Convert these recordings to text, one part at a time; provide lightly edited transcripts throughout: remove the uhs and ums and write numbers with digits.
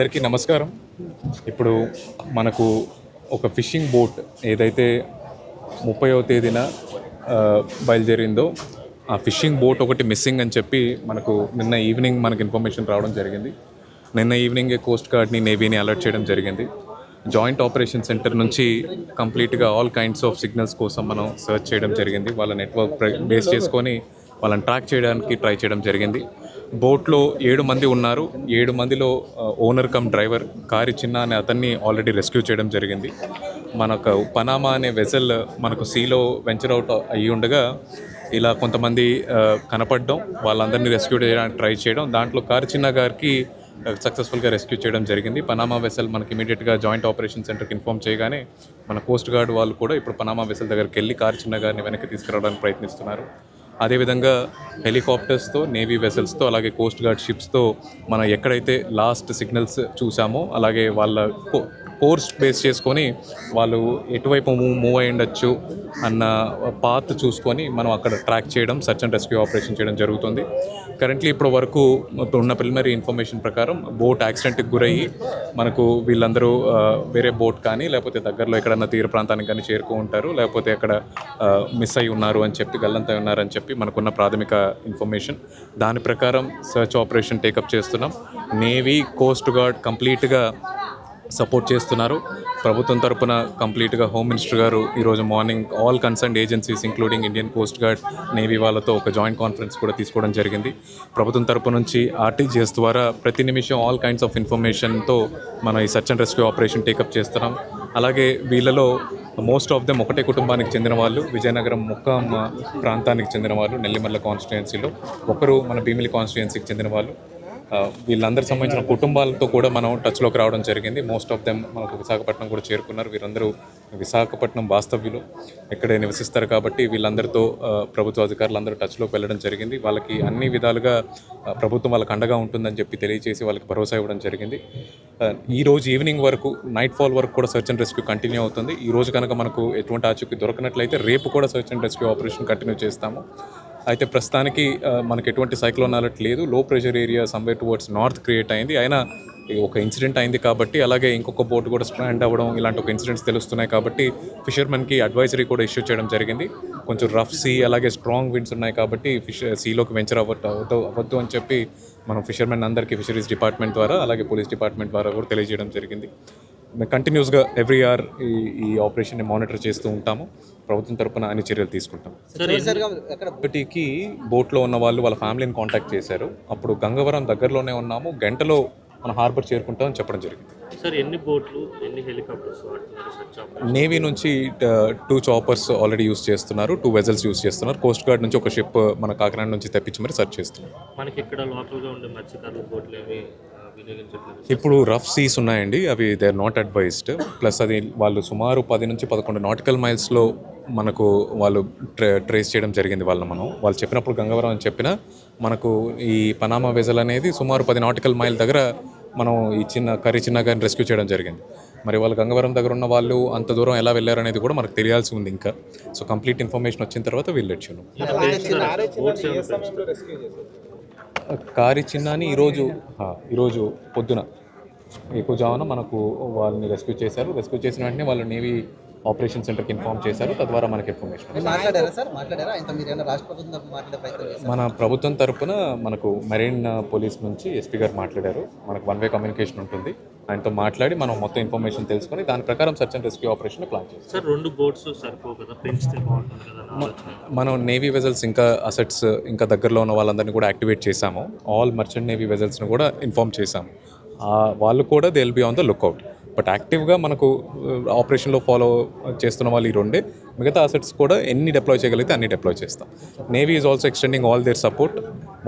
అందరికీ నమస్కారం. ఇప్పుడు మనకు ఒక ఫిషింగ్ బోట్ ఏదైతే 30వ తేదీన బయలుదేరిందో ఆ ఫిషింగ్ బోట్ ఒకటి మిస్సింగ్ అని చెప్పి మనకు నిన్న ఈవినింగ్ మనకు ఇన్ఫర్మేషన్ రావడం జరిగింది. నిన్న ఈవినింగే కోస్ట్ గార్డ్ని, నేవీని అలర్ట్ చేయడం జరిగింది. జాయింట్ ఆపరేషన్ సెంటర్ నుంచి కంప్లీట్గా ఆల్ కైండ్స్ ఆఫ్ సిగ్నల్స్ కోసం మనం సర్చ్ చేయడం జరిగింది. వాళ్ళ నెట్వర్క్ బేస్ చేసుకొని వాళ్ళని ట్రాక్ చేయడానికి ట్రై చేయడం జరిగింది. బోట్లో 7 మంది ఉన్నారు. 7 మందిలో ఓనర్ కమ్ డ్రైవర్ కారి చిన్న అనే అతన్ని ఆల్రెడీ రెస్క్యూ చేయడం జరిగింది. మనకు పనామా అనే వెసల్ మనకు సీలో వెంచర్ అవుట్ అయ్యి ఉండగా ఇలా కొంతమంది కనపడడం, వాళ్ళందరినీ రెస్క్యూ చేయడానికి ట్రై చేయడం, దాంట్లో కారి చిన్న గారికి సక్సెస్ఫుల్గా రెస్క్యూ చేయడం జరిగింది. పనామా వెసల్ మనకి ఇమీడియట్గా జాయింట్ ఆపరేషన్ సెంటర్కి ఇన్ఫామ్ చేయగానే మన కోస్ట్ గార్డ్ వాళ్ళు కూడా ఇప్పుడు పనామా వెసల్ దగ్గరికి వెళ్ళి కారి చిన్న గారిని వెనక్కి తీసుకురావడానికి ప్రయత్నిస్తున్నారు. అదేవిధంగా హెలికాప్టర్స్తో, నేవీ వెసల్స్తో, అలాగే కోస్ట్ గార్డ్ షిప్స్తో మనం ఎక్కడైతే లాస్ట్ సిగ్నల్స్ చూసామో అలాగే వాళ్ళ కోర్స్ బేస్ చేసుకొని వాళ్ళు ఎటువైపు మూవ్ అయ్యి ఉండొచ్చు అన్న పాత్ చూసుకొని మనం అక్కడ ట్రాక్ చేయడం, సర్చ్ అండ్ రెస్క్యూ ఆపరేషన్ చేయడం జరుగుతుంది. కరెంట్లీ ఇప్పుడు వరకు ఉన్న ప్రిలిమినరీ ఇన్ఫర్మేషన్ ప్రకారం బోట్ యాక్సిడెంట్కి గురయ్యి మనకు వీళ్ళందరూ వేరే బోట్ కానీ లేకపోతే దగ్గరలో ఎక్కడన్నా తీర ప్రాంతానికి కానీ చేరుకో ఉంటారు, లేకపోతే అక్కడ మిస్ అయి ఉన్నారు అని చెప్పి, గల్లంతై ఉన్నారని చెప్పి మనకున్న ప్రాథమిక ఇన్ఫర్మేషన్. దాని ప్రకారం సర్చ్ ఆపరేషన్ టేకప్ చేస్తున్నాం. నేవీ, కోస్ట్ గార్డ్ కంప్లీట్గా సపోర్ట్ చేస్తున్నారు. ప్రభుత్వం తరపున కంప్లీట్గా హోమ్ మినిస్టర్ గారు ఈరోజు morning all concerned agencies including Indian coast guard, navy వాళ్ళతో ఒక జాయింట్ కాన్ఫరెన్స్ కూడా తీసుకోవడం జరిగింది. ప్రభుత్వం తరపు నుంచి ఆర్టీజీఎస్ ద్వారా ప్రతి నిమిషం ఆల్ కైండ్స్ ఆఫ్ ఇన్ఫర్మేషన్తో మనం ఈ search and rescue operation take up చేస్తున్నాం. అలాగే వీళ్ళలో మోస్ట్ ఆఫ్ దెమ్ ఒకటే కుటుంబానికి చెందిన వాళ్ళు, విజయనగరం ముక్కాం ప్రాంతానికి చెందిన వాళ్ళు, నెల్లిమర్ల కాన్స్టిట్యుయెన్సీలో, ఒకరు మన భీమిలి కాన్స్టిట్యుయెన్సీకి చెందిన వాళ్ళు. వీళ్ళందరికి సంబంధించిన కుటుంబాలతో కూడా మనం టచ్లోకి రావడం జరిగింది. మోస్ట్ ఆఫ్ దెమ్ మనకు విశాఖపట్నం కూడా చేరుకున్నారు. వీరందరూ విశాఖపట్నం వాస్తవ్యులు, ఇక్కడే నివసిస్తారు కాబట్టి వీళ్ళందరితో ప్రభుత్వ అధికారులు అందరూ టచ్లోకి వెళ్ళడం జరిగింది. వాళ్ళకి అన్ని విధాలుగా ప్రభుత్వం వాళ్ళకి అండగా ఉంటుందని చెప్పి తెలియజేసి వాళ్ళకి భరోసా ఇవ్వడం జరిగింది. ఈరోజు ఈవినింగ్ వరకు, నైట్ ఫాల్ వరకు కూడా సర్చ్ అండ్ రెస్క్యూ కంటిన్యూ అవుతుంది. ఈరోజు కనుక మనకు ఎటువంటి ఆచూకీ దొరకనట్లయితే రేపు కూడా search and rescue operation continue చేస్తాము. అయితే ప్రస్తుతానికి మనకు ఎటువంటి సైక్లోన్ అలర్ట్ లేదు. లో pressure area somewhere towards north create అయింది. అయినా ఒక ఇన్సిడెంట్ అయింది కాబట్టి, అలాగే ఇంకొక బోట్ కూడా స్ట్రాండ్ అవ్వడం, ఇలాంటి ఒక ఇన్సిడెంట్స్ తెలుస్తున్నాయి కాబట్టి ఫిషర్మెన్కి అడ్వైజరీ కూడా ఇష్యూ చేయడం జరిగింది. కొంచెం రఫ్ సీ అలాగే స్ట్రాంగ్ విండ్స్ ఉన్నాయి కాబట్టి సీలోకి వెంచర్ అవ్వద్దు అని చెప్పి మనం ఫిషర్మెన్ అందరికీ ఫిషరీస్ డిపార్ట్మెంట్ ద్వారా అలాగే పోలీస్ డిపార్ట్మెంట్ ద్వారా కూడా తెలియజేయడం జరిగింది. కంటిన్యూస్గా ఎవ్రీ ఇయర్ ఈ ఆపరేషన్ని మానిటర్ చేస్తూ ఉంటాము. ప్రభుత్వం తరపున అన్ని చర్యలు తీసుకుంటాం. ఒకటికి బోట్లో ఉన్న వాళ్ళు వాళ్ళ ఫ్యామిలీని కాంటాక్ట్ చేశారు. అప్పుడు గంగవరం దగ్గరలోనే ఉన్నాము, గంటలో మన హార్బర్ చేరుకుంటామని చెప్పడం జరిగింది. సార్ ఎన్ని బోట్లు, ఎన్ని హెలికాప్టర్స్ వాడుతున్నారు? నేవీ నుంచి 2 చాపర్స్ ఆల్రెడీ యూస్ చేస్తున్నారు, 2 వెజల్స్ యూస్ చేస్తున్నారు. కోస్ట్ గార్డ్ నుంచి ఒక షిప్ మన కాకినాడ నుంచి తెప్పించి మరి సర్చ్ చేస్తున్నారు. మనకి ఇక్కడ లోకల్గా ఉండే మత్స్యకారుల బోట్లు ఏమి ఇప్పుడు రఫ్ సీస్ ఉన్నాయండి, అవి they are not advised. Plus అది వాళ్ళు సుమారు 10 నుంచి 11 నాటికల్ మైల్స్లో మనకు వాళ్ళు ట్రేస్ చేయడం జరిగింది. వాళ్ళు చెప్పినప్పుడు గంగవరం అని చెప్పిన మనకు ఈ పనామా వెజల్ అనేది సుమారు 10 నాటికల్ మైల్ దగ్గర మనం ఈ చిన్న గారిని రెస్క్యూ చేయడం జరిగింది. మరి వాళ్ళు గంగవరం దగ్గర ఉన్న వాళ్ళు అంత దూరం ఎలా వెళ్ళారు అనేది కూడా మనకు తెలియాల్సి ఉంది ఇంకా. సో కంప్లీట్ ఇన్ఫర్మేషన్ వచ్చిన తర్వాత వీళ్ళొచ్చాను. కారి చిన్నాని ఈరోజు పొద్దున ఎక్కువజామున మనకు వాళ్ళని రెస్క్యూ చేశారు. రెస్క్యూ చేసిన వెంటనే వాళ్ళు నేవీ ఆపరేషన్ సెంటర్కి ఇన్ఫామ్ చేశారు. తద్వారా మనకి ఇన్ఫర్మేషన్ మన ప్రభుత్వం తరపున మనకు మెరైన్ పోలీస్ నుంచి ఎస్పీ గారు మాట్లాడారు. మనకు 1 వే కమ్యూనికేషన్ ఉంటుంది. ఆయనతో మాట్లాడి మనం మొత్తం ఇన్ఫర్మేషన్ తెలుసుకొని దాని ప్రకారం search and rescue operation plan చేస్తాం. సార్ 2 బోట్స్ సరిపోవు కదా, పెంచితే బాగుంటుంది కదా. మనం నేవీ వెజల్స్ ఇంకా అసెట్స్ ఇంకా దగ్గరలో ఉన్న వాళ్ళందరినీ కూడా యాక్టివేట్ చేశాము. ఆల్ మర్చెంట్ నేవీ వెజల్స్ని కూడా ఇన్ఫామ్ చేశాము. వాళ్ళు కూడా they will be on the lookout. But యాక్టివ్గా మనకు ఆపరేషన్లో ఫాలో చేస్తున్న వాళ్ళు ఈ 2. మిగతా అసెట్స్ కూడా ఎన్ని డిప్లాయ్ చేయగలిగితే అన్ని డిప్లాయ్ చేస్తాం. Navy is also extending all their support.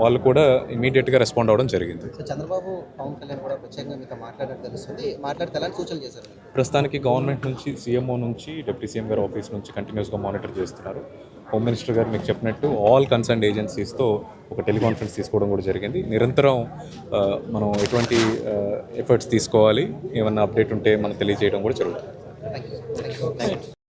వాళ్ళు కూడా ఇమీడియట్గా రెస్పాండ్ అవ్వడం జరిగింది. చంద్రబాబు, పవన్ కళ్యాణ్ కూడా ప్రత్యేకంగా మీతో మాట్లాడినట్టు తెలుస్తుంది. మాట్లాడితే ఎలాంటి సూచనలు చేశారు? ప్రస్తుతానికి గవర్నమెంట్ నుంచి, సీఎంఓ నుంచి, డిప్యూటీ సీఎం గారు ఆఫీస్ నుంచి కంటిన్యూస్గా మానిటర్ చేస్తున్నారు. హోమ్ మినిస్టర్ గారు మీకు చెప్పినట్టు ఆల్ కన్సర్న్డ్ ఏజెన్సీస్తో ఒక టెలికాన్ఫరెన్స్ తీసుకోవడం కూడా జరిగింది. నిరంతరం మనం ఎటువంటి ఎఫర్ట్స్ తీసుకోవాలి, ఏమన్నా అప్డేట్ ఉంటే మనం తెలియజేయడం కూడా జరుగుతుంది.